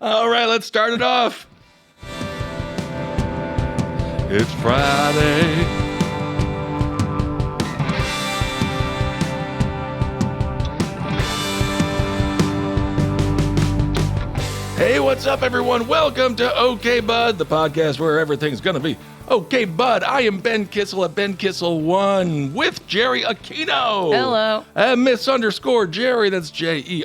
All right, let's start it off. It's Friday. Hey, what's up, everyone? Welcome to OK Bud, the podcast where everything's going to be OK Bud. I am Ben Kissel at Ben Kissel 1 with Jerii Aquino. Hello. And Miss underscore Jerii, that's Jerii,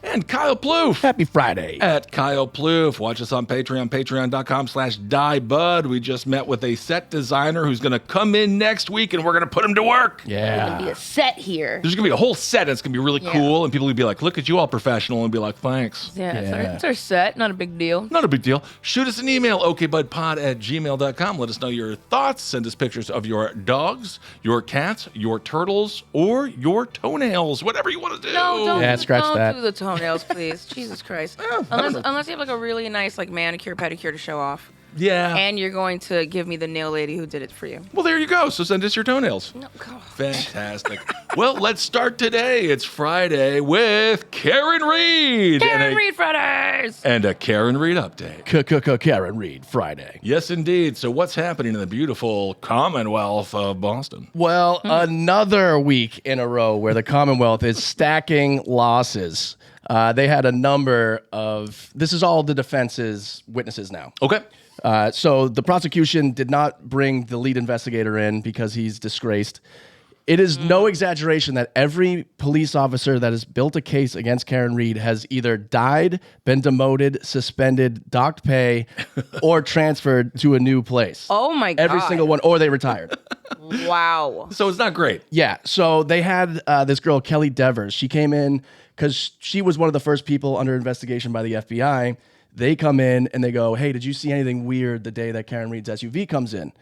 and Kyle Ploof. Happy Friday. At Kyle Ploof. Watch us on Patreon, patreon.com/diebud. We just met with a set designer who's going to come in next week, and we're going to put him to work. There's going to be a set here. There's going to be a whole set, and it's going to be really cool, and people will be like, look at you all professional, and be like, thanks. It's our set. Not a big deal. Not a big deal. Shoot us an email, okbudpod@gmail.com. Let us know your thoughts. Send us pictures of your dogs, your cats, your turtles, or your toenails. Whatever you want to do. No, don't, scratch that. do the toenails, please. Jesus Christ. Unless you have like a really nice like manicure, pedicure to show off. Yeah. And you're going to give me the nail lady who did it for you. Well, there you go. So send us your toenails. No, God. Fantastic. Well, let's start today. It's Friday with Karen Reed. Karen Reed Fridays. And a Karen Reed update. Karen Reed Friday. Yes, indeed. So what's happening in the beautiful Commonwealth of Boston? Well, another week in a row where the Commonwealth is stacking losses. They had a number of, this is all the defense's witnesses now. Okay. So the prosecution did not bring the lead investigator in because he's disgraced. It is no exaggeration that every police officer that has built a case against Karen Reed has either died, been demoted, suspended, docked pay, or transferred to a new place. Oh my God. Every single one, or they retired. Wow. So it's not great. Yeah, so they had this girl, Kelly Devers. She came in because she was one of the first people under investigation by the FBI. They come in and they go, hey, did you see anything weird the day that Karen Reed's SUV comes in?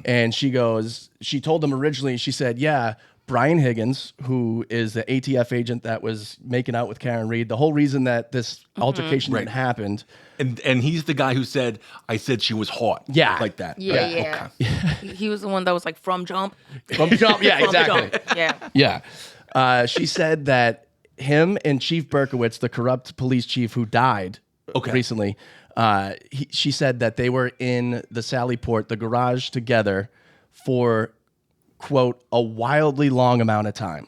And she goes, she told them originally, she said, yeah, Brian Higgins, who is the ATF agent that was making out with Karen Reed, the whole reason that this altercation had happened. And he's the guy who said, I said she was hot. Yeah. Like that. Yeah. He was the one that was like from Jump. From Jump, yeah, From exactly. Jump. Yeah. She said that him and Chief Berkowitz, the corrupt police chief who died recently, she said that they were in the Sally Port, the garage together for, quote, a wildly long amount of time.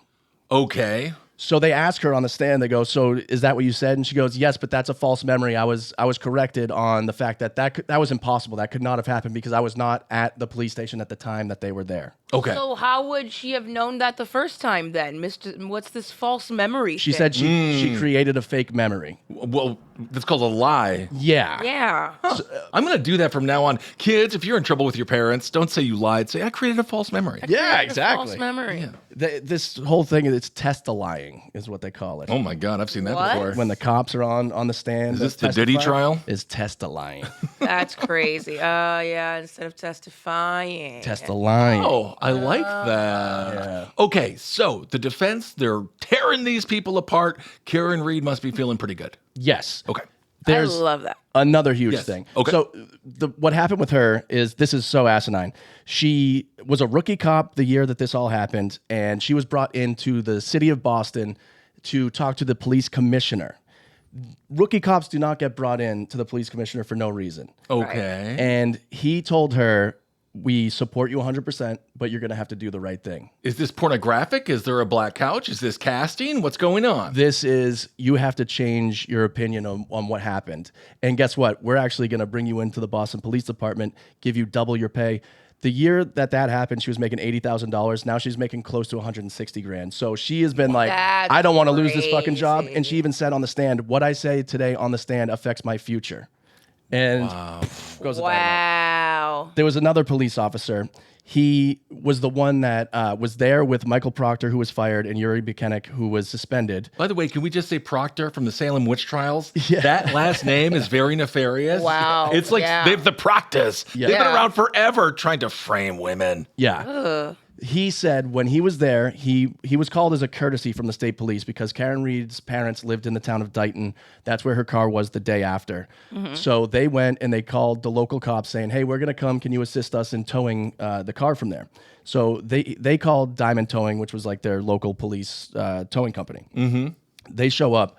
Okay. So they ask her on the stand, they go, so is that what you said? And she goes, yes, but that's a false memory. I was corrected on the fact that was impossible. That could not have happened because I was not at the police station at the time that they were there. Okay. So how would she have known that the first time then? What's this false memory She thing? said she created a fake memory. Well, that's called a lie. Yeah. Yeah. I'm going to do that from now on. Kids, if you're in trouble with your parents, don't say you lied. Say, I created a false memory. Yeah, A exactly. false memory. Yeah. This whole thing, it's test-a-lying is what they call it. Oh, my God. I've seen that What? before. When the cops are on the stand. Is this the Diddy trial? Is test-a-lying. That's crazy. Yeah, instead of testifying. Test-a-lying. Oh, I like that. Yeah. Okay, so the defense, they're tearing these people apart. Karen Reed must be feeling pretty good. Yes. Okay. There's I love that. another huge Yes. thing. Okay. So what happened with her is, this is so asinine. She was a rookie cop the year that this all happened, and she was brought into the city of Boston to talk to the police commissioner. Rookie cops do not get brought in to the police commissioner for no reason. Okay. And he told her, we support you 100%, but you're going to have to do the right thing. Is this pornographic? Is there a black couch? Is this casting? What's going on? This is, you have to change your opinion on what happened. And guess what? We're actually going to bring you into the Boston Police Department, give you double your pay. The year that happened, she was making $80,000. Now she's making close to $160,000. So she has been like, That's I don't want to lose this fucking job. crazy. And she even said on the stand, what I say today on the stand affects my future. And goes to dynamite. Wow. There was another police officer. He was the one that was there with Michael Proctor, who was fired, and Jerii Buchanan, who was suspended. By the way, can we just say Proctor from the Salem witch trials? Yeah. That last name is very nefarious. Wow. It's like Yeah. they've the Proctors. Yeah. They've been Yeah. around forever trying to frame women. Yeah. He said when he was there, he was called as a courtesy from the state police because Karen Reed's parents lived in the town of Dighton. That's where her car was the day after. So they went and they called the local cops saying, hey, we're going to come. Can you assist us in towing the car from there? So they called Diamond Towing, which was like their local police towing company. They show up.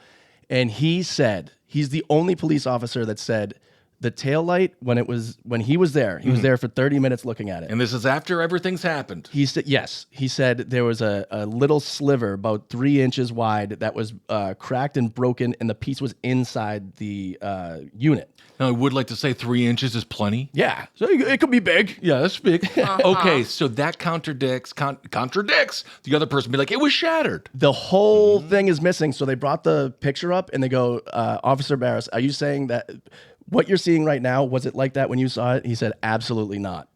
And he said, he's the only police officer that said the taillight, when he was there, he was there for 30 minutes looking at it. And this is after everything's happened. He said, yes. He said there was a little sliver about 3 inches wide that was cracked and broken, and the piece was inside the unit. Now, I would like to say 3 inches is plenty. Yeah, so it could be big. Yeah, that's big. Okay, so that contradicts the other person. Be like, it was shattered. The whole thing is missing. So they brought the picture up, and they go, Officer Barris, are you saying that what you're seeing right now, was it like that when you saw it? He said, absolutely not.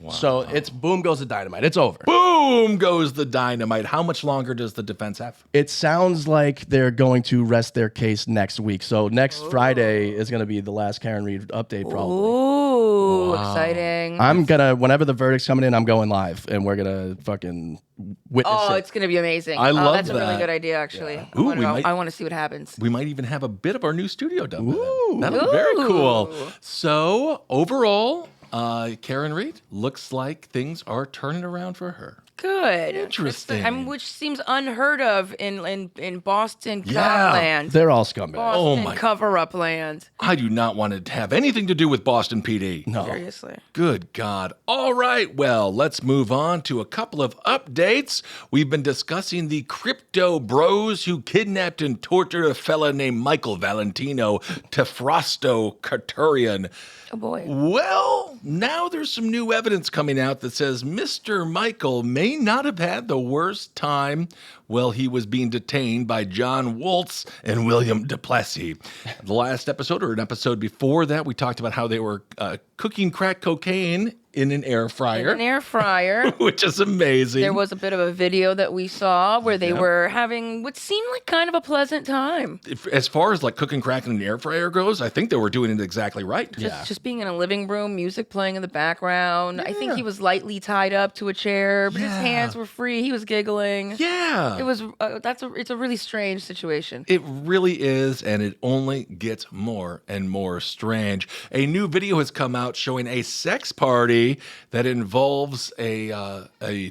Wow. So it's boom goes the dynamite. It's over. Boom goes the dynamite. How much longer does the defense have? It sounds like they're going to rest their case next week. So next Friday is going to be the last Karen Reed update, probably. Ooh, exciting. I'm going to, whenever the verdict's coming in, I'm going live, and we're going to fucking witness it. Oh, it's going to be amazing. I love that's that. a really good idea, actually. Yeah. Ooh, I want to see what happens. We might even have a bit of our new studio done with Ooh. it. That'll be very cool. So, overall, Karen Reed, looks like things are turning around for her. Good. Interesting. Which seems unheard of in Boston Yeah. land. They're all scumbags. Boston my- cover-up land. I do not want to have anything to do with Boston PD. No. Seriously. Good God. All right. Well, let's move on to a couple of updates. We've been discussing the crypto bros who kidnapped and tortured a fella named Michael Valentino Tefrosto Katurian. Oh, boy. Well, now there's some new evidence coming out that says Mr. Michael may not have had the worst time while he was being detained by John Waltz and William Duplessis. The last episode, or an episode before that, we talked about how they were cooking crack cocaine in an air fryer. An air fryer. Which is amazing. There was a bit of a video that we saw where they were having what seemed like kind of a pleasant time. As far as like cooking crack in an air fryer goes, I think they were doing it exactly right. Just being in a living room, music playing in the background. I think he was lightly tied up to a chair, but his hands were free. He was giggling. Yeah. It was it's a really strange situation. It really is, and it only gets more and more strange. A new video has come out showing a sex party that involves a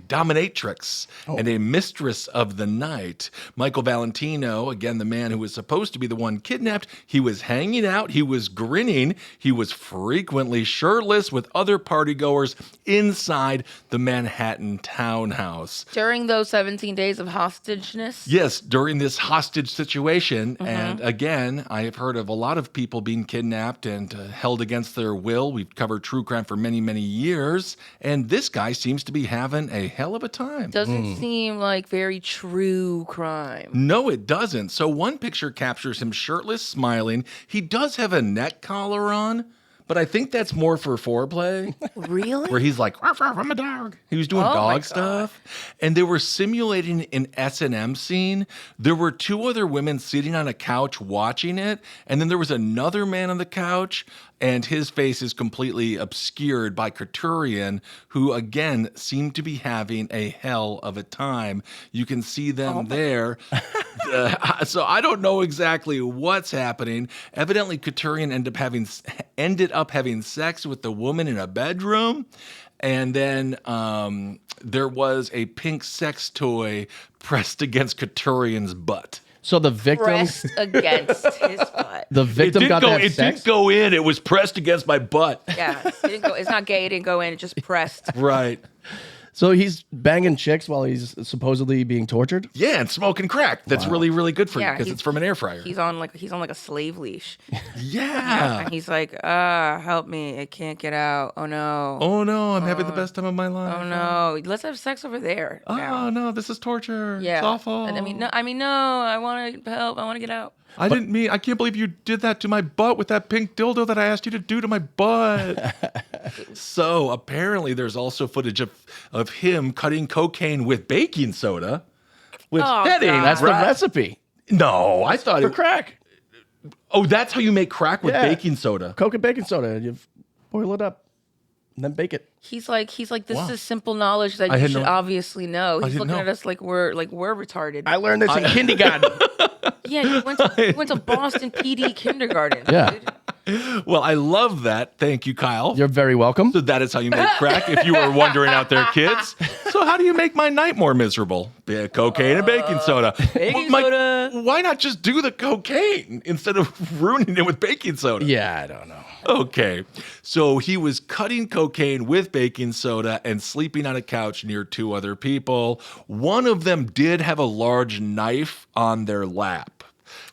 dominatrix and a mistress of the night. Michael Valentino, again, the man who was supposed to be the one kidnapped, he was hanging out, he was grinning, he was frequently shirtless with other partygoers inside the Manhattan townhouse. During those 17 days of hostageness? Yes, during this hostage situation. And again, I have heard of a lot of people being kidnapped and held against their will. We've covered true crime for many, many years. And this guy seems to be having a hell of a time. Doesn't seem like very true crime. No, it doesn't. So one picture captures him shirtless, smiling. He does have a neck collar on, but I think that's more for foreplay. Really? Where he's like, ruff, ruff, I'm a dog. He was doing dog stuff. And they were simulating an S&M scene. There were 2 other women sitting on a couch watching it. And then there was another man on the couch, and his face is completely obscured by Katurian, who, again, seemed to be having a hell of a time. You can see them there. So I don't know exactly what's happening. Evidently, Katurian ended up having sex with the woman in a bedroom. And then there was a pink sex toy pressed against Katurian's butt. So the victim Pressed against his butt. The victim got that It sex? didn't go in. It was pressed against my butt. Yeah, it didn't go. It's not gay. It didn't go in. It just pressed. Right. So he's banging chicks while he's supposedly being tortured? Yeah, and smoking crack. That's really, really good for you because he's- it's from an air fryer. He's on like a slave leash. Yeah. And he's like, help me. I can't get out. Oh no. Oh no, I'm having the best time of my life. Oh no. Let's have sex over there. Oh no, this is torture. Yeah. It's awful. I mean, no. I want to help. I want to get out. I didn't mean. I can't believe you did that to my butt with that pink dildo that I asked you to do to my butt. So apparently, there's also footage of him cutting cocaine with baking soda. Which that ain't That's the right. recipe No, I thought for it. crack. Oh, that's how you make crack with Yeah. baking soda. Coke and baking soda. You boil it up and then bake it. He's like, this Wow. is simple knowledge that I you had should no- obviously know. He's didn't looking know. at us like we're retarded. I learned this in kindergarten. Yeah, you went to Boston PD kindergarten. Yeah. Dude. Well, I love that. Thank you, Kyle. You're very welcome. So that is how you make crack, if you were wondering out there, kids. So So how do you make my night more miserable? Cocaine and baking soda. Baking soda. Why not just do the cocaine instead of ruining it with baking soda? Yeah, I don't know. Okay. So he was cutting cocaine with baking soda and sleeping on a couch near two other people. One of them did have a large knife on their lap.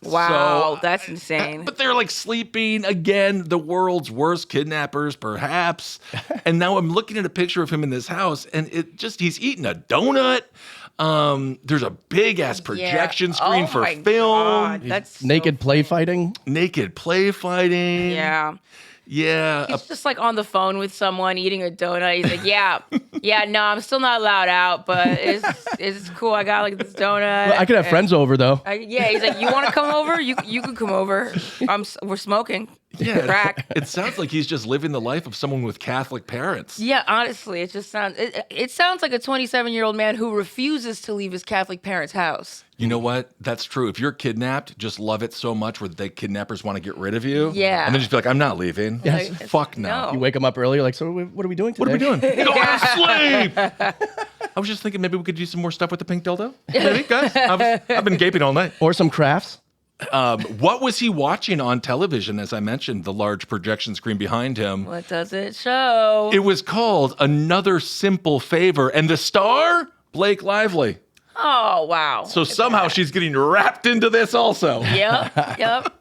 Wow, So- that's insane. But they're like sleeping again, the world's worst kidnappers, perhaps. And now I'm looking at a picture of him in this house, and he's eating a donut. There's a big ass projection screen for my film. God, that's so Naked play fighting. Naked play fighting. Yeah. Yeah. He's just like on the phone with someone eating a donut. He's like, yeah, no, I'm still not allowed out, but it's cool. I got like this donut. Well, I could have friends over though. Yeah, he's like, you want to come over? You can come over. We're smoking. Yeah, Crack. it sounds like he's just living the life of someone with Catholic parents. Yeah, honestly, it just sounds. It sounds like a 27-year-old man who refuses to leave his Catholic parents' house. You know what? That's true. If you're kidnapped, just love it so much where the kidnappers want to get rid of you. Yeah. And then just be like, I'm not leaving. Yes. Fuck no. You wake them up early, like, so what are we doing today? What are we doing? Go to sleep. I was just thinking maybe we could do some more stuff with the pink dildo. Maybe, guys. I've been gaping all night. Or some crafts. What was he watching on television? As I mentioned, the large projection screen behind him. What does it show? It was called Another Simple Favor. And the star, Blake Lively. Oh, wow. So somehow she's getting wrapped into this also. Yep.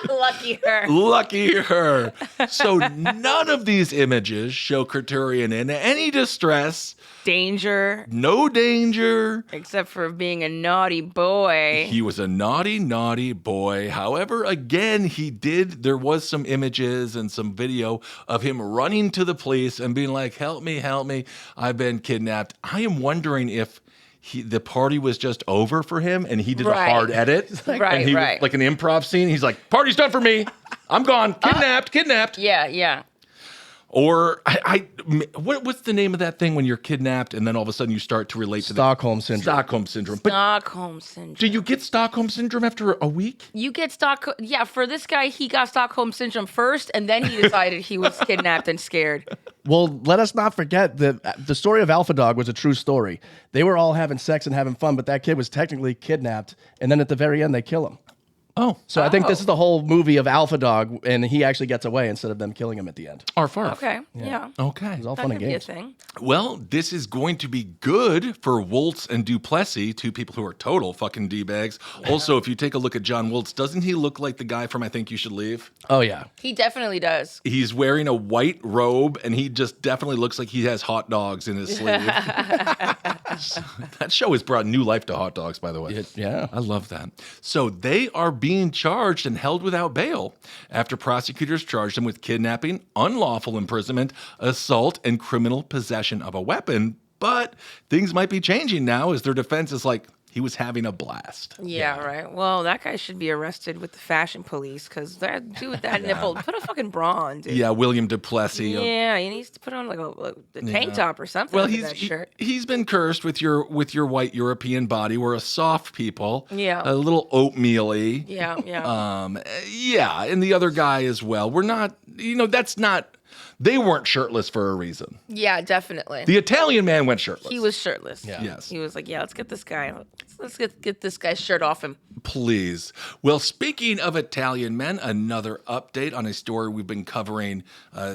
Lucky her. Lucky her. So none of these images show Kraturian in any distress, Danger, no danger. except for being a naughty boy. He was a naughty, naughty boy. However, again, there was some images and some video of him running to the police and being like, help me, I've been kidnapped. I am wondering if the party was just over for him and he did a Right. hard edit. Right, and he, right. like an improv scene. He's like, party's done for me. I'm gone. Kidnapped. Yeah. Or what's the name of that thing when you're kidnapped and then all of a sudden you start to relate to Stockholm syndrome. Stockholm syndrome. But Stockholm syndrome. do you get Stockholm syndrome after a week? You get Stockholm. Yeah, for this guy, he got Stockholm syndrome first, and then he decided he was kidnapped and scared. Well, let us not forget that the story of Alpha Dog was a true story. They were all having sex and having fun, but that kid was technically kidnapped, and then at the very end, they kill him. Oh. So I think this is the whole movie of Alpha Dog, and he actually gets away instead of them killing him at the end. Or far. Okay, yeah. Okay. It was all That fun could and be a games. thing. Well, this is going to be good for Woltz and Duplessis, two people who are total fucking D-bags. Also, if you take a look at John Woltz, doesn't he look like the guy from I Think You Should Leave? Oh, yeah. He definitely does. He's wearing a white robe, and he just definitely looks like he has hot dogs in his sleeve. That show has brought new life to hot dogs, by the way. Yeah. I love that. So they are being charged and held without bail after prosecutors charged them with kidnapping, unlawful imprisonment, assault, and criminal possession of a weapon. But things might be changing now as their defense is like, he was having a blast. Yeah, right. Well, that guy should be arrested with the fashion police because that dude with that nipple, put a fucking bra on, dude. Yeah, William Duplessis. Yeah, he needs to put on like a tank top or something. Well, under that shirt. he's been cursed with your white European body. We're a soft people. Yeah. A little oatmeal-y. Yeah. Yeah, and the other guy as well. We're not, that's not, they weren't shirtless for a reason. Yeah, definitely. The Italian man went shirtless. He was shirtless. Yeah. Yes. He was like, yeah, let's get this guy. Let's get this guy's shirt off him. Please. Well, speaking of Italian men, another update on a story we've been covering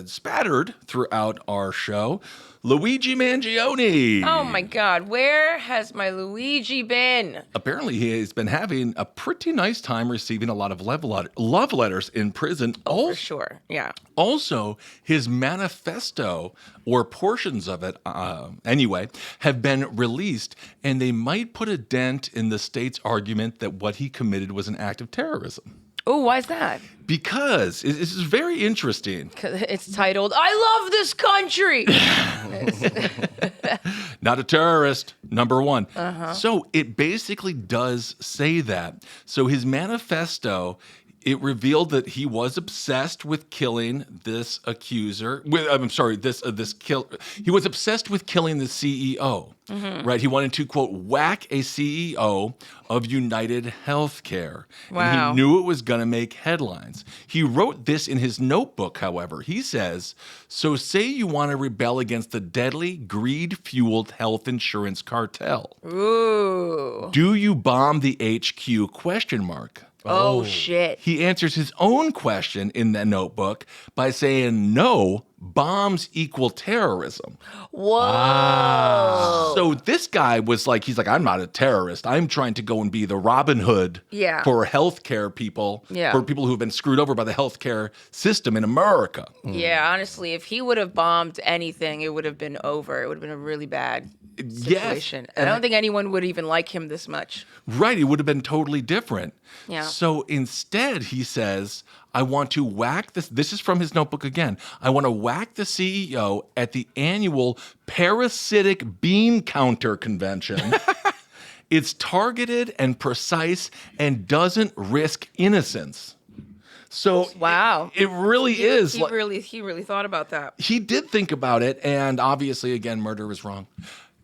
spattered throughout our show. Luigi Mangione. Oh my God, where has my Luigi been? Apparently, he has been having a pretty nice time receiving a lot of love letters in prison. For sure. Yeah. Also, his manifesto, or portions of it anyway, have been released, and they might put a dent in the state's argument that what he committed was an act of terrorism. Oh, why is that? Because this is very interesting. 'Cause it's titled, I love this country. Not a terrorist, number one. So it basically does say that. So his manifesto, It revealed that he was obsessed with killing this accuser. He was obsessed with killing the CEO. Right? He wanted to, quote, whack a CEO of United Healthcare. Wow. And he knew it was going to make headlines. He wrote this in his notebook, however. He says, so say you want to rebel against the deadly, greed-fueled health insurance cartel. Ooh. Do you bomb the HQ? Question mark. Oh, shit. He answers his own question in the notebook by saying, no, bombs equal terrorism. Whoa. So this guy was like, he's like, I'm not a terrorist. I'm trying to go and be the Robin Hood for healthcare people, for people who've been screwed over by the healthcare system in America. Yeah, honestly, if he would have bombed anything, it would have been over. It would have been a really bad situation. Yes. I don't think anyone would even like him this much. Right. It would have been totally different. Yeah. So instead, he says, I want to whack this. This is from his notebook again. I want to whack the CEO at the annual Parasitic Bean Counter Convention. It's targeted and precise and doesn't risk innocence. So wow, it really is. He really thought about that. He did think about it, and obviously, again, murder is wrong.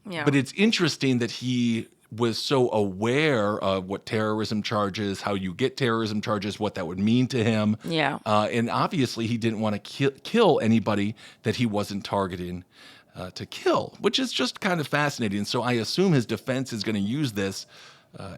Yeah. But it's interesting that he was so aware of what terrorism charges, how you get terrorism charges, what that would mean to him. Yeah. And obviously, he didn't want to kill anybody that he wasn't targeting to kill, which is just kind of fascinating. So I assume his defense is going to use this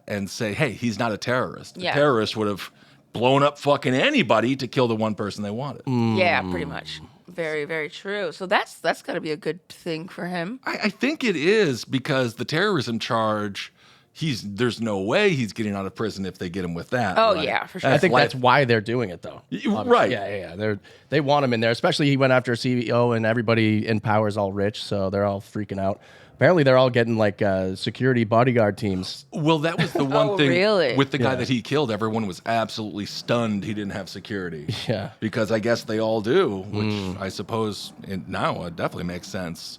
and say, hey, he's not a terrorist. Yeah. A terrorist would have blown up fucking anybody to kill the one person they wanted. Yeah, pretty much. Very, very true. So that's got to be a good thing for him. I think it is, because the terrorism charge, there's no way he's getting out of prison if they get him with that. Oh, right? yeah, for sure. I think that's why they're doing it, though. Right. Yeah. They want him in there, especially he went after a CEO and everybody in power is all rich, so they're all freaking out. Apparently, they're all getting like security bodyguard teams. Well, that was the one thing really? with the guy that he killed. Everyone was absolutely stunned he didn't have security. Yeah. Because I guess they all do, which I suppose now it definitely makes sense.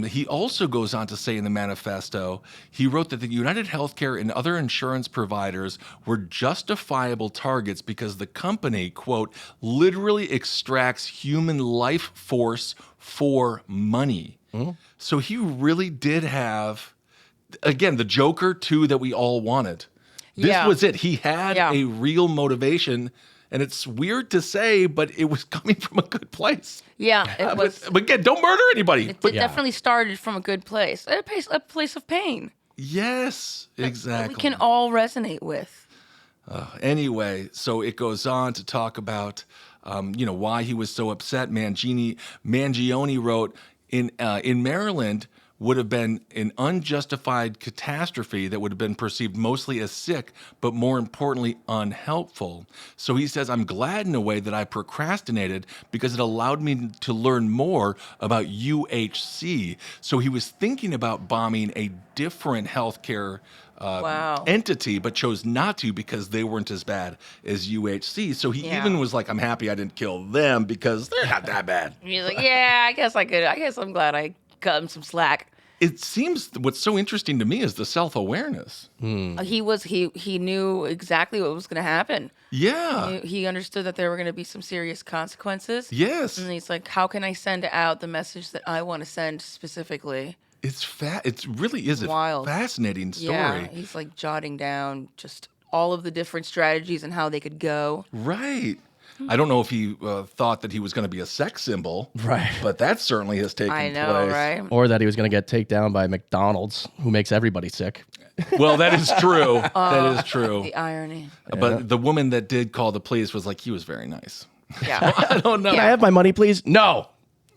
He also goes on to say in the manifesto, he wrote that the United Healthcare and other insurance providers were justifiable targets because the company, quote, literally extracts human life force for money. So he really did have, again, the Joker 2 that we all wanted. This was it. He had a real motivation. And it's weird to say, but it was coming from a good place. Yeah, it was. But again, don't murder anybody. It definitely started from a good place. A place of pain. Yes, exactly. That we can all resonate with. Anyway, so it goes on to talk about, why he was so upset. Mangione wrote, in Maryland, would have been an unjustified catastrophe that would have been perceived mostly as sick, but more importantly, unhelpful. So he says, I'm glad in a way that I procrastinated because it allowed me to learn more about UHC. So he was thinking about bombing a different healthcare entity, but chose not to because they weren't as bad as UHC. So he even was like, I'm happy I didn't kill them because they're not that bad. He's like, yeah, I guess I could. I guess I'm glad I cut him some slack. It seems what's so interesting to me is the self-awareness. He knew exactly what was going to happen. Yeah. He understood that there were going to be some serious consequences. Yes. And he's like, how can I send out the message that I want to send specifically? It really is Wild. A fascinating story. Yeah, he's like jotting down just all of the different strategies and how they could go. Right. I don't know if he thought that he was going to be a sex symbol. Right. But that certainly has taken place. I know, right? Or that he was going to get taken down by McDonald's, who makes everybody sick. Well, that is true. That is true. The irony. But the woman that did call the police was like, he was very nice. Yeah. I don't know. Can I have my money, please? No.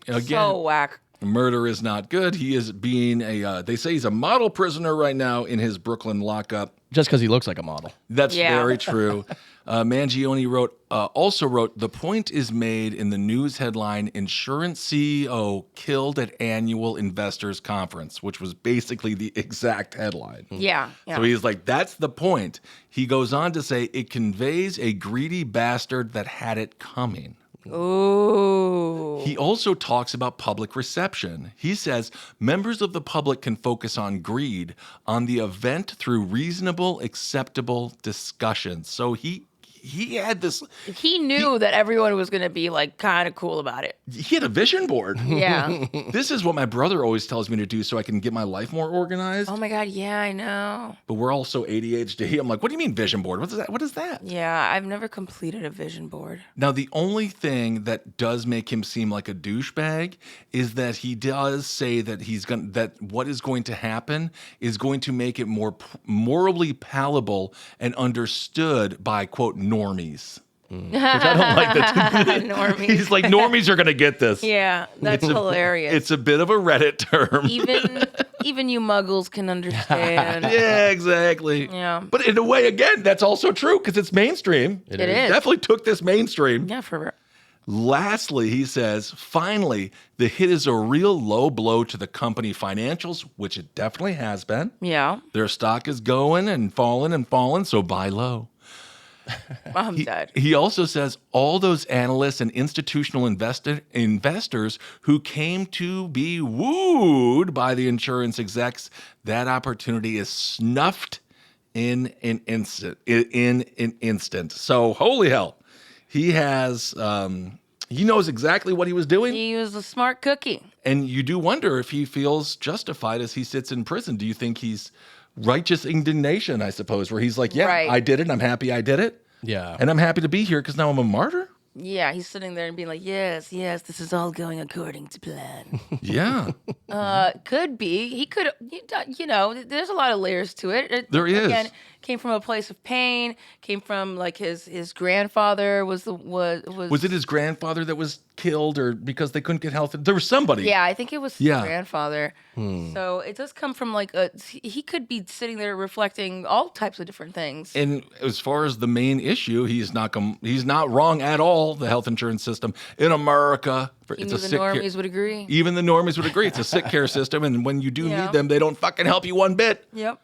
Again, So whack. murder is not good. He is being they say he's a model prisoner right now in his Brooklyn lockup. Just because he looks like a model. That's very true. Mangione also wrote, the point is made in the news headline, Insurance CEO Killed at Annual Investors Conference, which was basically the exact headline. Yeah. So he's like, that's the point. He goes on to say, it conveys a greedy bastard that had it coming. Ooh. He also talks about public reception. He says members of the public can focus on greed on the event through reasonable, acceptable discussions. So he he had this. He knew that everyone was going to be like kind of cool about it. He had a vision board. Yeah. This is what my brother always tells me to do so I can get my life more organized. Oh my God. Yeah, I know. But we're also ADHD. I'm like, what do you mean vision board? What is that? What is that? Yeah, I've never completed a vision board. Now, the only thing that does make him seem like a douchebag is that he does say that that what is going to happen is going to make it more morally palatable and understood by, quote, normies. Which I don't like that. Normies. He's like, normies are going to get this. Yeah, that's hilarious. It's a bit of a Reddit term. Even you muggles can understand. Yeah, exactly. Yeah. But in a way, again, that's also true because it's mainstream. It is. Definitely took this mainstream. Yeah, for Lastly, he says, finally, the hit is a real low blow to the company financials, which it definitely has been. Yeah. Their stock is going and falling, so buy low. I'm dead. He also says all those analysts and institutional investors who came to be wooed by the insurance execs, that opportunity is snuffed in an instant. So holy hell, he has. He knows exactly what he was doing. He was a smart cookie. And you do wonder if he feels justified as he sits in prison. Do you think he's righteous indignation, I suppose, where he's like, yeah, Right. I did it. I'm happy I did it. Yeah. And I'm happy to be here because now I'm a martyr? Yeah, he's sitting there and being like, yes, this is all going according to plan. Yeah. Could be. He could, there's a lot of layers to it. There is. Again, came from a place of pain, came from like his grandfather was it his grandfather that was killed or because they couldn't get health? There was somebody. Yeah, I think it was his Yeah. grandfather. So it does come from like he could be sitting there reflecting all types of different things. And as far as the main issue, he's not wrong at all. The health insurance system in America, Even the normies would agree. Even the normies would agree. It's a sick care system, and when you do Yeah. need them, they don't fucking help you one bit. Yep.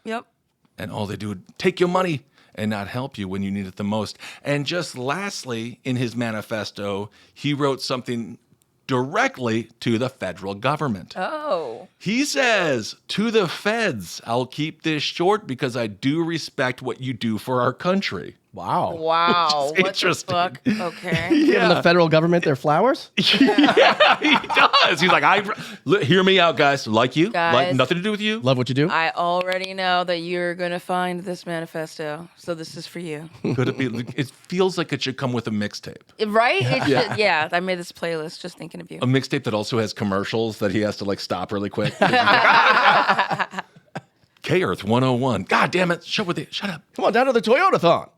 And all they do is take your money and not help you when you need it the most. And just lastly, in his manifesto, he wrote something directly to the federal government. Oh. He says, to the feds, I'll keep this short because I do respect what you do for our country. Wow. Wow. Which is What interesting. the fuck? Okay. Giving the federal government their flowers? Yeah, he does. He's like, hear me out, guys. Like you, like Guys. nothing to do with you. Love what you do? I already know that you're going to find this manifesto. So this is for you. Could it be? It feels like it should come with a mixtape. Right? Yeah, I made this playlist just thinking of you. A mixtape that also has commercials that he has to like stop really quick. K-Earth 101. God damn it. Shut up. Come on down to the Toyota-thon.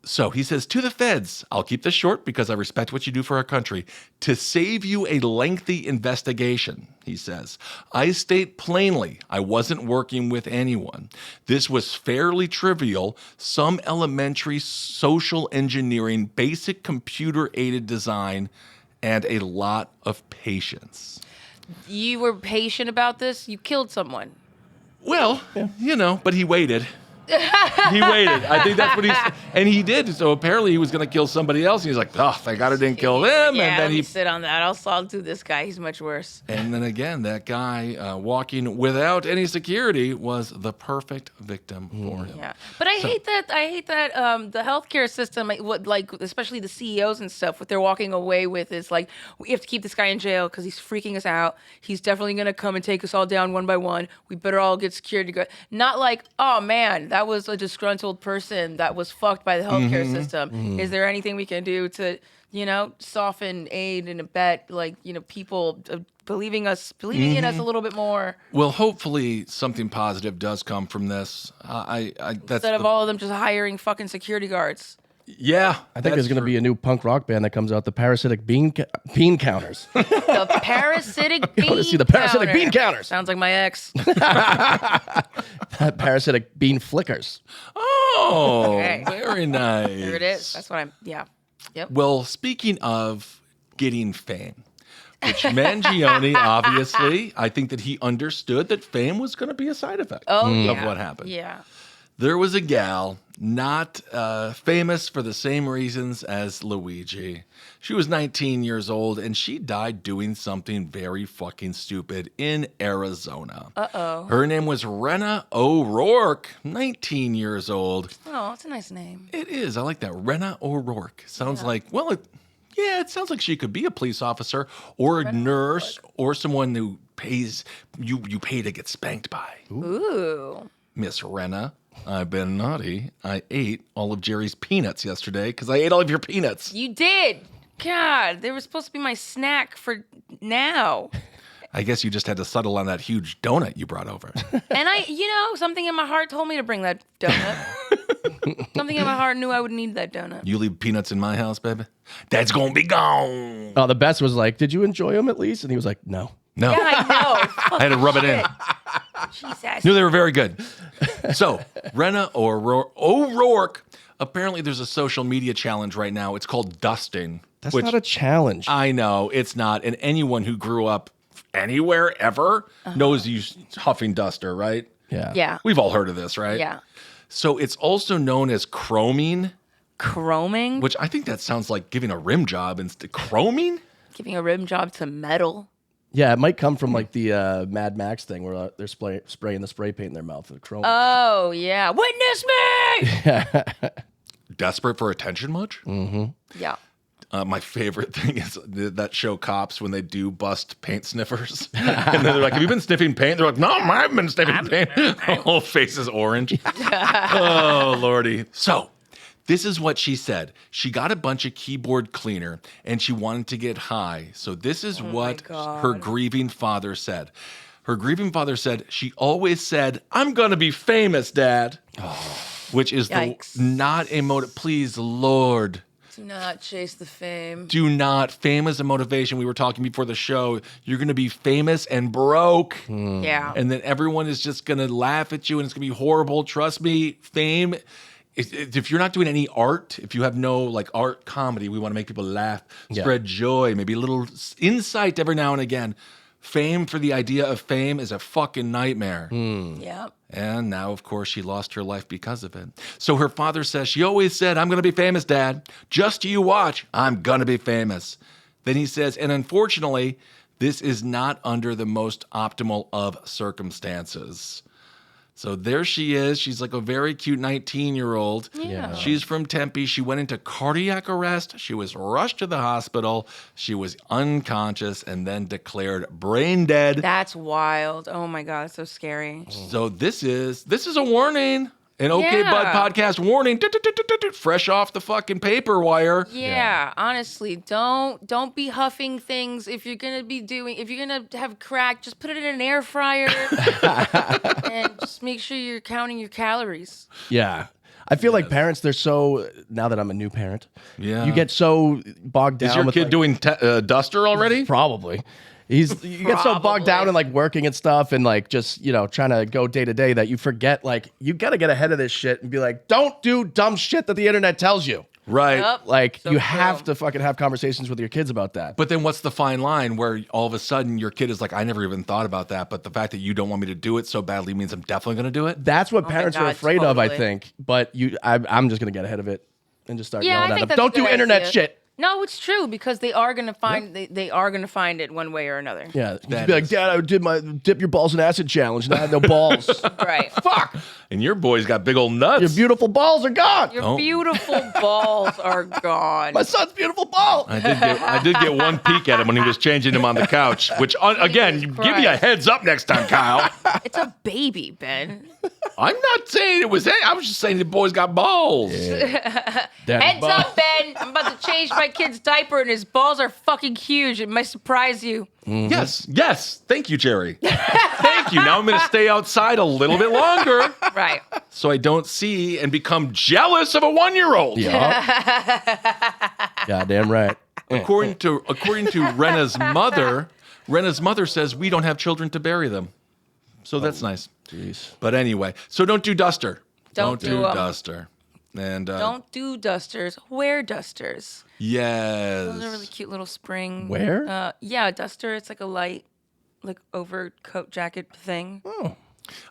So he says, to the feds, I'll keep this short because I respect what you do for our country. To save you a lengthy investigation, he says, I state plainly I wasn't working with anyone. This was fairly trivial, some elementary social engineering, basic computer-aided design, and a lot of patience. You were patient about this? You killed someone. Well, but he waited. He waited. I think that's what and he did. So apparently he was going to kill somebody else. He's like, oh, thank God I didn't kill them. Yeah, and then he sit on that. I'll do this guy. He's much worse. And then again, that guy walking without any security was the perfect victim for him. Yeah, but I hate that the healthcare system, especially the CEOs and stuff, what they're walking away with is like, we have to keep this guy in jail because he's freaking us out. He's definitely gonna come and take us all down one by one. We better all get security guard. Not like, oh man, that was a disgruntled person that was fucked by the healthcare system. Is there anything we can do to, soften, aid, and abet, people believing in us a little bit more? Well, hopefully something positive does come from this. Instead of all of them just hiring fucking security guards. Yeah, I think there's going to be a new punk rock band that comes out, the Parasitic Bean Counters. The Parasitic Bean I want to see the Parasitic Counter. Bean Counters. Sounds like my ex. Parasitic Bean Flickers. Oh, Okay. very nice. There it is. That's what Yep. Well, speaking of getting fame, which Mangione, obviously, I think that he understood that fame was going to be a side effect of what happened. Yeah. There was a gal not famous for the same reasons as Luigi. She was 19 years old, and she died doing something very fucking stupid in Arizona. Uh-oh. Her name was Rena O'Rourke, 19 years old. Oh, that's a nice name. It is. I like that. Rena O'Rourke. Sounds like, well, it sounds like she could be a police officer or a nurse or someone who pays, you pay to get spanked by. Ooh. Miss Rena, I've been naughty. I ate all of Jerei's peanuts yesterday because I ate all of your peanuts. You did. God, they were supposed to be my snack for now. I guess you just had to settle on that huge donut you brought over. And something in my heart told me to bring that donut. Something in my heart knew I would need that donut. You leave peanuts in my house, baby? Dad's gonna be gone. Oh, the best was like, did you enjoy them at least? And he was like, no. No. Yeah, I know. I had to rub it in. Jesus. Knew they were very good. So, Rena O'Rourke, apparently there's a social media challenge right now. It's called dusting. That's not a challenge. I know, it's not. And anyone who grew up anywhere ever knows you huffing duster, right? Yeah. Yeah. We've all heard of this, right? Yeah. So it's also known as chroming, Chroming? which I think that sounds like giving a rim job instead. Chroming? Giving a rim job to metal. Yeah, it might come from like the Mad Max thing where they're spraying the spray paint in their mouth. The chrome. Oh, yeah. Witness me! Desperate for attention much? Yeah. My favorite thing is that show Cops when they do bust paint sniffers. And then they're like, have you been sniffing paint? They're like, no, I've been sniffing paint. The whole face is orange. Oh, Lordy. So this is what she said. She got a bunch of keyboard cleaner and she wanted to get high. So this is what her grieving father said. Her grieving father said, she always said, I'm going to be famous, Dad. Which is not a motive. Please, Lord. Do not chase the fame. Do not. Fame is a motivation. We were talking before the show. You're going to be famous and broke. Yeah. And then everyone is just going to laugh at you and it's going to be horrible. Trust me, fame, if you're not doing any art, if you have no like art comedy, we want to make people laugh, spread joy, maybe a little insight every now and again. Fame for the idea of fame is a fucking nightmare. Yeah. And now, of course, she lost her life because of it. So her father says, she always said, I'm going to be famous, Dad. Just you watch. I'm going to be famous. Then he says, and unfortunately, this is not under the most optimal of circumstances. So there she is. She's like a very cute 19-year-old. Yeah. She's from Tempe. She went into cardiac arrest. She was rushed to the hospital. She was unconscious and then declared brain dead. That's wild. Oh my God, it's so scary. So this is a warning. An OK Yeah. Bud podcast warning. Fresh off the fucking paper wire. Yeah, honestly, don't be huffing things. If you're gonna have crack, just put it in an air fryer and just make sure you're counting your calories. Yeah. I feel like parents, they're so, now that I'm a new parent, Yeah. you get so bogged down. Is your with kid like, doing duster already? Probably. You get so bogged down in like working and stuff and like just, trying to go day to day that you forget like you got to get ahead of this shit and be like, don't do dumb shit that the internet tells you. Right. Yep. Like So you true. have to fucking have conversations with your kids about that. But then what's the fine line where all of a sudden your kid is like, I never even thought about that, but the fact that you don't want me to do it so badly means I'm definitely going to do it? That's what my parents are God, afraid of, I totally. think. But I'm just going to get ahead of it and just start Yeah, yelling I at think them. that's a Don't do good internet idea. shit. No, it's true because they are gonna find they are gonna find it one way or another. Yeah. You'd That be like, is- Dad, I did my dip your balls in acid challenge and I had no balls. Right. Fuck. And your boy's got big old nuts. Your beautiful balls are gone. Your beautiful balls are gone. My son's beautiful balls. I did get one peek at him when he was changing him on the couch, which, again, give me a Christ. heads up next time, Kyle. It's a baby, Ben. I'm not saying it was I was just saying the boy's got balls. Heads up, Ben. I'm about to change my kid's diaper and his balls are fucking huge. It might surprise you. Yes. Thank you, Jerii. Thank you. Now I'm going to stay outside a little bit longer Right. so I don't see and become jealous of a 1-year-old. Yeah. Goddamn right. According to Rena's mother says we don't have children to bury them. So that's nice. Jeez. But anyway, so don't do duster. Don't do 'em. duster. And Don't do dusters. Wear dusters. yes. Those are really cute little spring. Wear? Yeah, a duster. It's like a light, like overcoat jacket thing. Oh.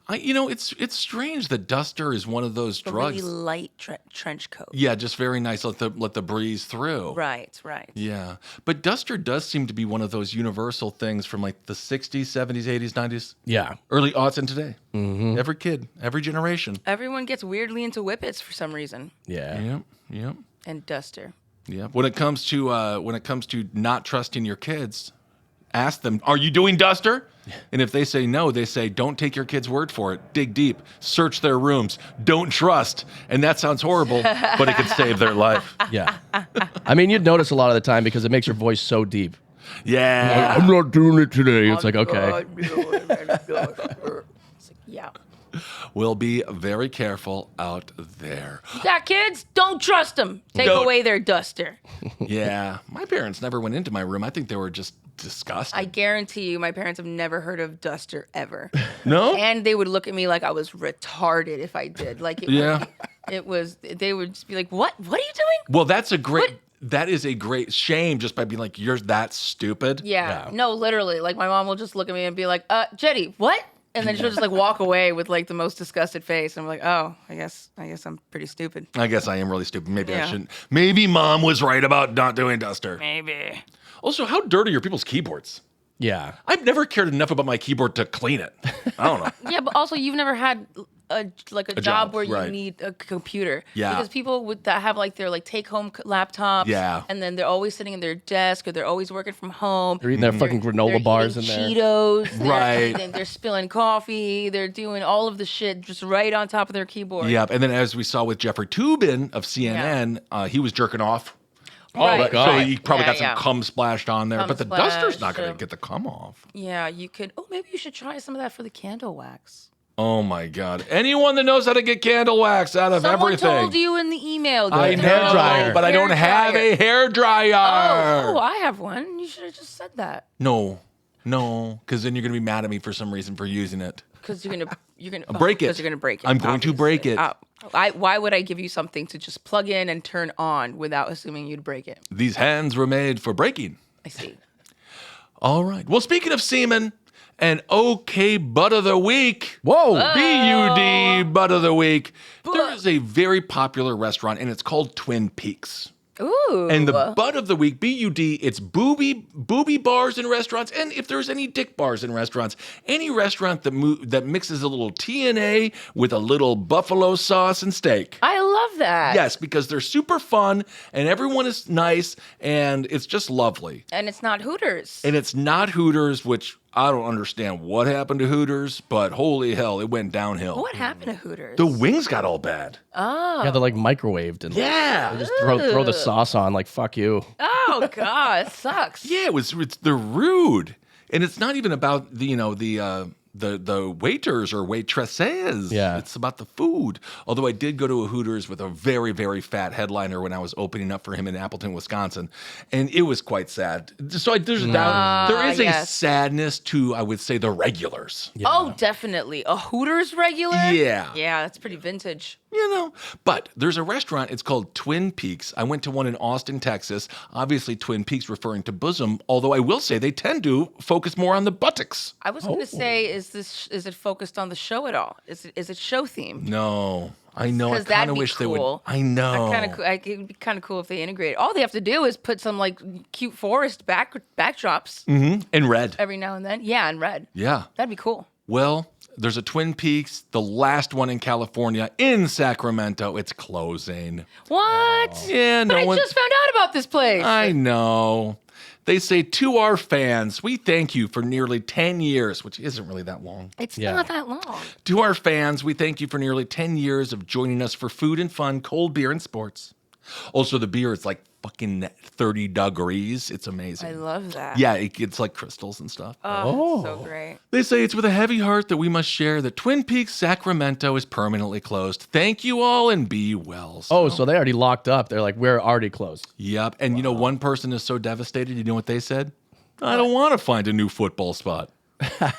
It's strange that Duster is one of those A drugs. really light trench coat. Yeah, just very nice. Let the breeze through. Right. Yeah, but Duster does seem to be one of those universal things from like the 60s, 70s, 80s, 90s. Yeah. Early aughts and today. Mm-hmm. Every kid, every generation. Everyone gets weirdly into whippets for some reason. Yeah. Yep. And Duster. Yeah. When it comes to not trusting your kids, ask them, "Are you doing Duster?" And if they say no, they say, "Don't take your kid's word for it. Dig deep, search their rooms, don't trust." And that sounds horrible, but it could save their life. Yeah. I mean, you'd notice a lot of the time because it makes your voice so deep. Yeah. I'm not doing it today. It's like, okay. Yeah. We'll be very careful out there. You got kids? Don't trust them. Take Don't. away their Duster. Yeah. My parents never went into my room. I think they were just disgusting. I guarantee you, my parents have never heard of Duster ever. No? And they would look at me like I was retarded if I did. Like, Yeah. They would just be like, "What? What are you doing?" Well, that is a great shame just by being like, "You're that stupid." Yeah. No, literally. Like, my mom will just look at me and be like, Jerii, what? And then she'll just like walk away with like the most disgusted face. And I'm like, oh, I guess I'm pretty stupid. I guess I am really stupid. Maybe I Yeah. shouldn't. Maybe mom was right about not doing Duster. Maybe. Also, how dirty are people's keyboards? Yeah. I've never cared enough about my keyboard to clean it. I don't know. Yeah, but also you've never had a job job, where you right. need a computer. Yeah. Because people that have like their like take home laptops. Yeah. And then they're always sitting in their desk or they're always working from home. They're eating their fucking granola They're bars in eating there. Cheetos. Right. They're spilling coffee. They're doing all of the shit just right on top of their keyboard. Yep. And then as we saw with Jeffrey Toobin of CNN, he was jerking off. Right. God. So he probably Yeah, got some yeah. cum splashed on there. Cum But the Duster's splash, not going yeah. to get the cum off. Yeah, you could. Oh, maybe you should try some of that for the candle wax. Oh, my God. Anyone that knows how to get candle wax out of Someone everything. told you in the email. I dude. know, Hairdryer. but I don't have a hair dryer. Oh, I have one. You should have just said that. No, because then you're going to be mad at me for some reason for using it. Because you're gonna Break it. Because you're gonna break it. I'm going to break it. Why would I give you something to just plug in and turn on without assuming you'd break it? These hands were made for breaking. I see. All right. Well, speaking of semen, an okay butt of the week. Whoa. BUD butt of the week. There is a very popular restaurant, and it's called Twin Peaks. Ooh. And the butt of the week, BUD, it's booby bars in restaurants, and if there's any dick bars in restaurants, any restaurant that mixes a little TNA with a little buffalo sauce and steak. I love that. Yes, because they're super fun, and everyone is nice, and it's just lovely. And it's not Hooters. And it's not Hooters, which I don't understand what happened to Hooters, but holy hell, it went downhill. What happened to Hooters? The wings got all bad. Oh. Yeah, they're like microwaved and Yeah. they just throw the sauce on like, fuck you. Oh God, it sucks. Yeah, they're rude. And it's not even about the waiters or waitresses. Yeah. It's about the food. Although I did go to a Hooters with a very, very fat headliner when I was opening up for him in Appleton, Wisconsin. And it was quite sad. So there is a yes. sadness to, I would say, the regulars. Yeah. Oh, definitely. A Hooters regular? Yeah. Yeah, that's pretty vintage. But there's a restaurant, it's called Twin Peaks. I went to one in Austin, Texas. Obviously, Twin Peaks referring to bosom, although I will say they tend to focus more on the buttocks. I was going to say, is it focused on the show at all? Is it show themed? No, I know. I 'Cause kind that'd of be wish they would. cool. I know. It'd be kind of cool if they integrate. All they have to do is put some like cute forest backdrops In red. every now and then. Yeah, in red. Yeah. That'd be cool. Well, there's a Twin Peaks, the last one in California, in Sacramento. It's closing. What? Yeah, But no I one. just found out about this place. I know. They say to our fans, we thank you for nearly 10 years, which isn't really that long. It's Yeah. not that long. To our fans, we thank you for nearly 10 years of joining us for food and fun, cold beer and sports. Also, the beer is like fucking 30 degrees. It's amazing. I love that. Yeah, it's like crystals and stuff. Oh, so great. They say it's with a heavy heart that we must share that Twin Peaks Sacramento is permanently closed. Thank you all and be well. Oh, so they already locked up. They're like, we're already closed. Yep. And one person is so devastated. You know what they said? I don't want to find a new football spot. Well,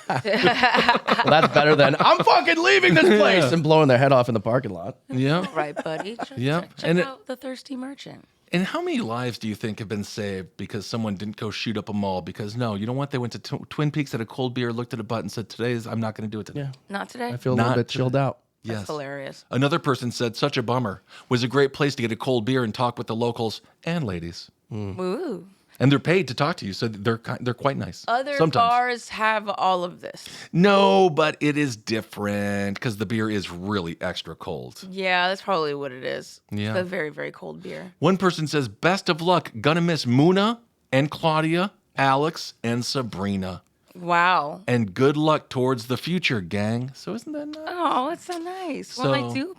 that's better than I'm fucking leaving this place and blowing their head off in the parking lot. Yeah. Right, buddy. Yeah. Check And out the Thirsty Merchant. And how many lives do you think have been saved because someone didn't go shoot up a mall? Because no, you know what? They went to Twin Peaks, had a cold beer, looked at a butt and said, I'm not going to do it today. Yeah. Not today. I feel a little Not bit chilled out. That's Yes. hilarious. Another person said, such a bummer. Was a great place to get a cold beer and talk with the locals and ladies. Woo. And they're paid to talk to you, so they're quite nice. Other Sometimes. bars have all of this. No, but it is different because the beer is really extra cold. Yeah, that's probably what it is. Yeah. It's a very, very cold beer. One person says, best of luck. Gonna miss Muna and Claudia, Alex, and Sabrina. Wow. And good luck towards the future, gang. So isn't that nice? Oh, it's so nice. Well, I So- do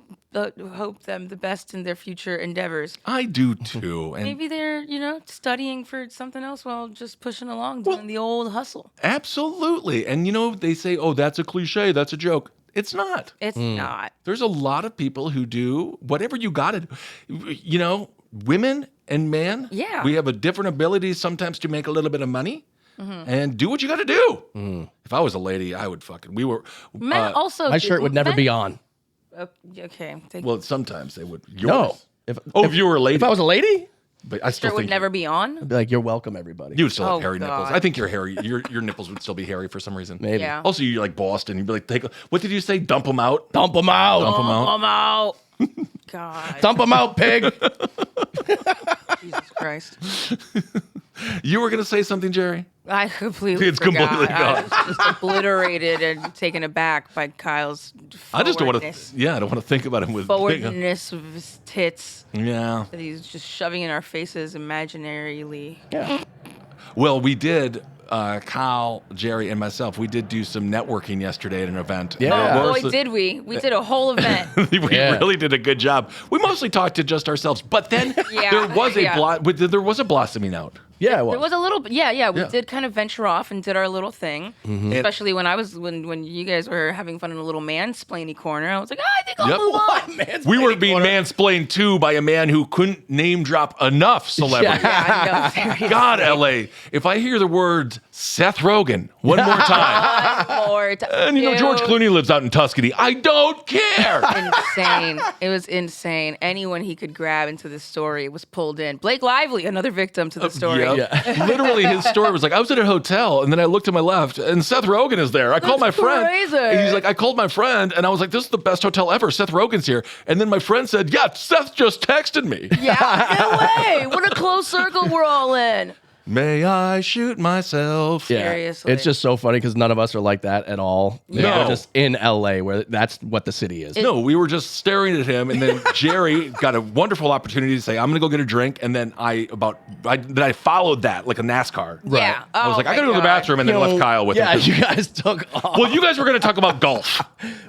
hope them the best in their future endeavors. I do too. And Maybe they're, studying for something else while just pushing along, doing the old hustle. absolutely. And they say, oh, that's a cliche, that's a joke. It's not. It's not. There's a lot of people who do whatever you got to. Women and men, Yeah. we have a different ability sometimes to make a little bit of money. And do what you got to do. If I was a lady, I would we were. Men also. My shirt would never be on. Okay. Well, sometimes they would. No. Yours? If you were a lady. If I was a lady, But I still Shirt would think never be on. I'd be like, you're welcome, everybody. you would still have Oh, hairy nipples. God. I think your hairy, your nipples would still be hairy for some reason. Maybe. Yeah. Also, you like Boston. You'd be like, what did you say? Dump them out. Dump them out. Dump 'em out. I'm out. God. Dump them out, pig. Jesus Christ. You were gonna say something, Jerii? I completely It's forgot. completely I gone. was just obliterated and taken aback by Kyle's I just don't want to. forwardness. Yeah, I don't want to think about him with. Forwardness of his tits Yeah. that he's just shoving in our faces imaginarily. Yeah. Well, we did. Kyle, Jerii, and myself, we did do some networking yesterday at an event. Yeah. And Oh of boy, course, did we. We did a whole event. we Yeah. really did a good job. We mostly talked to just ourselves, but then Yeah, there was a yeah. there was a blossoming out. Yeah, There was a little bit, yeah. We Yeah. did kind of venture off and did our little thing. And- Especially when you guys were having fun in a little mansplaining corner. I was like, I think I'll Yep. move on. Man, We were being mansplained too by a man who couldn't name drop enough celebrities. Yeah, I know, seriously. God, LA. If I hear the words Seth Rogen one more time, One more time. and George Clooney lives out in Tuscany, I don't care. Insane. It was insane. Anyone he could grab into this story was pulled in. Blake Lively, another victim to the story. Yep. Literally, his story was like, I was at a hotel, and then I looked to my left, and Seth Rogen is there. I called my That's friend. crazy. And he's like, I called my friend, and I was like, this is the best hotel ever. Seth Rogen's here. And then my friend said, yeah, Seth just texted me. Yeah, no way. What a close circle we're all in. May I shoot myself? Yeah. Seriously. It's just so funny because none of us are like that at all. No. We're just in LA where that's what the city is. No, we were just staring at him, and then Jerii got a wonderful opportunity to say, "I'm going to go get a drink," and then I followed that like a NASCAR. Yeah. I was Oh like, "I my got to go to the God. bathroom," and then left Kyle with Yeah, him. you guys took off. Well, you guys were going to talk about golf.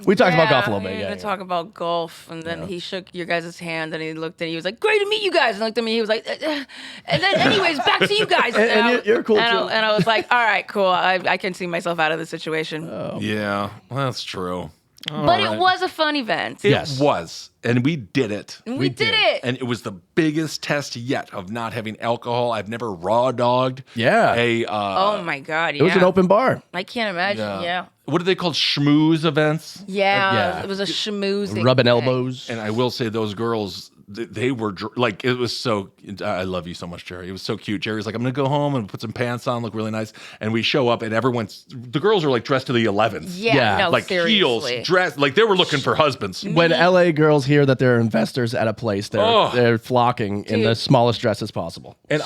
We talked about golf a Yeah, little bit. we were Yeah, gonna yeah. talk about golf, and then he shook your guys' hand, and he looked, and he was like, "Great to meet you guys." And looked at me, he was like, and then, anyways, back to you guys. And I- you're cool, and too. and I was like, "All right, cool. I can see myself out of the situation." Yeah, that's true. But it was a fun event. It Yes. was, and we did it. We did it. And it was the biggest test yet of not having alcohol. I've never raw dogged. Yeah. Oh my God! It was an open bar. I can't imagine. Yeah. What are they called? Schmooze events. Yeah. Yeah. It was a schmoozing. Rubbing thing. elbows. And I will say those girls, they were like, it was so, I love you so much, Jerii. It was so cute. Jerry's like, I'm going to go home and put some pants on, look really nice. And we show up and the girls are like dressed to the 11s. Yeah. Yeah. No, Like seriously. heels, dressed, like they were looking for husbands. When LA girls hear that they're investors at a place, they're flocking in the Dude. smallest dresses possible. And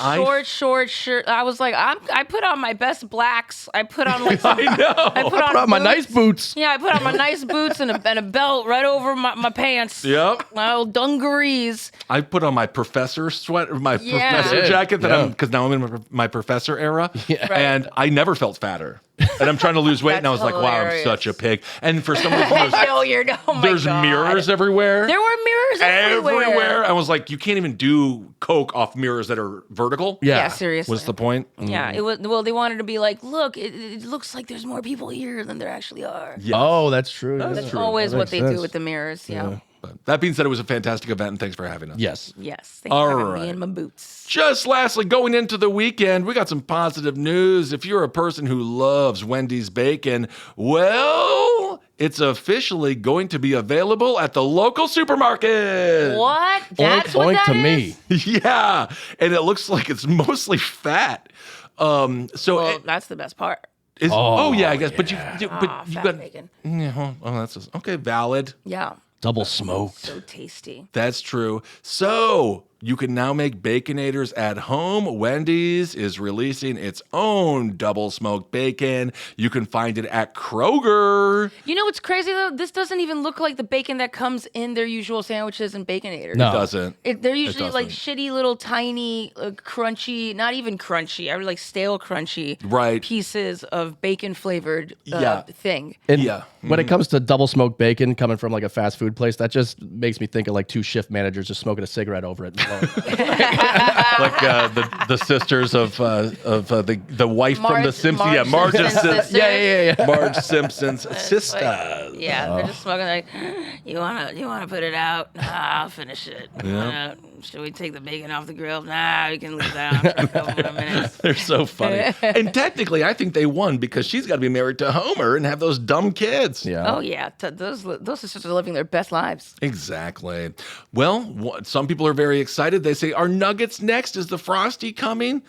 Short shirt. I was like, I put on my best blacks. I put on like I know. I put on Put on my boots. nice boots. Yeah, I put on my nice boots and a belt right over my pants. Yep. My old dungarees. I put on my professor sweater, my Yeah. professor Yeah. jacket that Yeah. because now I'm in my professor era, Yeah. Right. and I never felt fatter. And I'm trying to lose weight, and I was That's like, wow, I'm hilarious. such a pig. And for some reason, No, you're oh my there's God. mirrors everywhere. There were mirrors everywhere. I was like, you can't even do coke off mirrors that are vertical. Yeah. Yeah, seriously. What's the point? Yeah, it was. Well, they wanted to be like, look, it looks like there's more people here than there actually are. Yes. Oh, that's true. That's That's true. always That what makes they sense. do with the mirrors. Yeah. But that being said, it was a fantastic event, and thanks for having us. Yes. Yes. Thanks All for having right. me in my boots. Just lastly, going into the weekend, we got some positive news. If you're a person who loves Wendy's bacon, well, It's officially going to be available at the local supermarket. What? That's Oink, what oink that to is? me. Yeah, and it looks like it's mostly fat. So Well, that's the best part. yeah, I guess. But you Fat got bacon. yeah. Oh, that's just, okay. Valid. Yeah. Double smoked. So tasty. That's true. So you can now make Baconators at home. Wendy's is releasing its own double smoked bacon. You can find it at Kroger. You know what's crazy though? This doesn't even look like the bacon that comes in their usual sandwiches and Baconators. No. It doesn't. They're usually like doesn't. shitty little tiny crunchy, not even crunchy. I would like stale crunchy Right. pieces of bacon flavored Yeah. thing. And Yeah. when it comes to double smoked bacon coming from like a fast food place, that just makes me think of like two shift managers just smoking a cigarette over it. Like the sisters of the wife from the Simpsons. Yeah, Marge and Simpson's Simpson. sisters. Marge Simpson's sister. Yeah, they're just smoking like, you wanna put it out? Nah, I'll finish it. Should we take the bacon off the grill? Nah, we can leave that on for a couple more minutes. They're so funny. And technically, I think they won because she's got to be married to Homer and have those dumb kids. Yeah. Oh yeah, those sisters are living their best lives. Exactly. Well, some people are very excited. They say, "Are nuggets next? Is the Frosty coming?"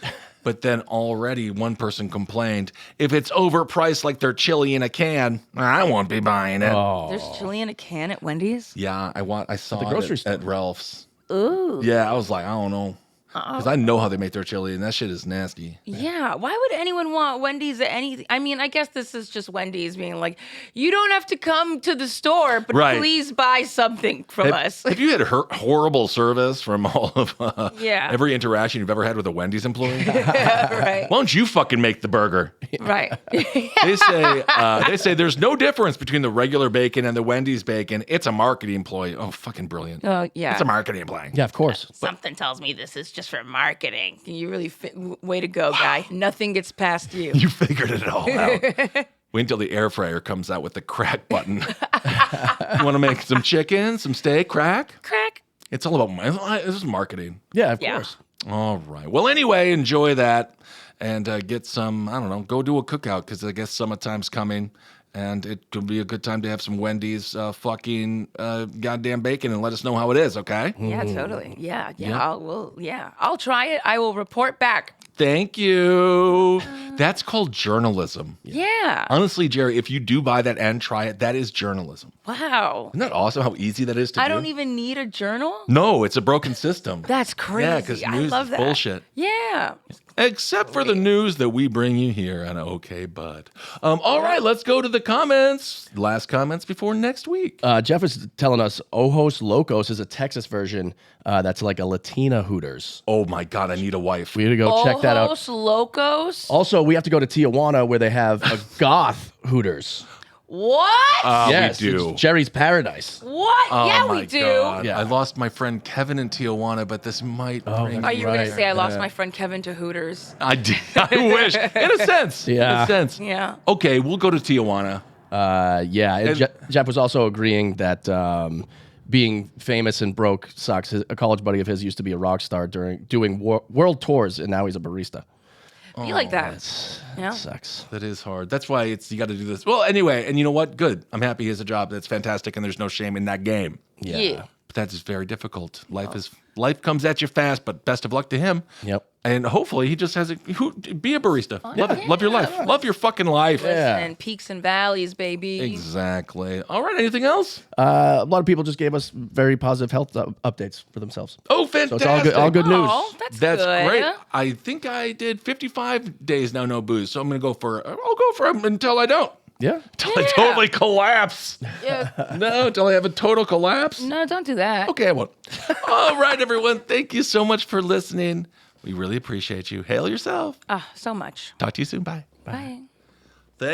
But then already one person complained, "If it's overpriced like their chili in a can, I won't be buying it." There's chili in a can at Wendy's. Yeah, I saw the grocery it store. at Ralph's. Ooh. Yeah, I was like, I don't know. Because I know how they make their chili, and that shit is nasty. Yeah, why would anyone want Wendy's at anything? I mean, I guess this is just Wendy's being like, you don't have to come to the store, but Right. please buy something from us. Have you had horrible service from all of Yeah. every interaction you've ever had with a Wendy's employee? Right, Why don't you fucking make the burger? right. They say there's no difference between the regular bacon and the Wendy's bacon. It's a marketing employee. Oh, fucking brilliant. Oh, yeah. It's a marketing employee. Yeah, of course. Something tells me this is just for marketing. You really way to go, guy. Nothing gets past you. You figured it all out. Wait until the air fryer comes out with the crack button. You want to make some chicken, some steak, crack? Crack. It's all about this is marketing. Yeah, of Yeah. course. All right. Well, anyway, enjoy that and get some, I don't know, go do a cookout because I guess summertime's coming and it could be a good time to have some Wendy's fucking goddamn bacon and let us know how it is, okay? Yeah, totally. Yeah. I'll try it. I will report back. Thank you. That's called journalism. Yeah. Honestly, Jerii, if you do buy that and try it, that is journalism. Wow. Isn't that awesome how easy that is to do? I don't even need a journal. No, it's a broken system. That's crazy. Yeah, because I news love is that. bullshit. Yeah. Except for the news that we bring you here on OK Bud. All right, let's go to the comments. Last comments before next week. Jeff is telling us Ojos Locos is a Texas version that's like a Latina Hooters. Oh my God, I need a wife. We got to go check that out. Ojos Locos. Also, we have to go to Tijuana where they have a goth Hooters. What? Yes, we do. it's Jerry's Paradise. What? Oh yeah, my we do. God. Yeah. I lost my friend Kevin in Tijuana, but this might bring Are you going Right. to say I lost Yeah. my friend Kevin to Hooters? I did. I wish. In a sense. Yeah. In a sense. Yeah. Okay, we'll go to Tijuana. Yeah, and Jeff was also agreeing that being famous and broke sucks. A college buddy of his used to be a rock star doing world tours, and now he's a barista. Be like that. Yeah. That sucks. That is hard. That's why you got to do this. Well, anyway, and you know what? Good. I'm happy he has a job. That's fantastic, and there's no shame in that game. Yeah. But that is very difficult. Life comes at you fast, but best of luck to him. Yep. And hopefully he just has be a barista. Love it. Love your life. Love your fucking life. Yeah. And peaks and valleys, baby. Exactly. All right. Anything else? A lot of people just gave us very positive health updates for themselves. Oh, So fantastic. it's all good news. Oh, that's That's good. great. I think I did 55 days now, no booze. So I'm going to go for, I'll go for them until I don't. Yeah. Till I totally collapse. Yeah. No, until I have a total collapse. No, don't do that. Okay, I won't. All right, everyone. Thank you so much for listening. We really appreciate you. Hail yourself. So much. Talk to you soon. Bye. Bye.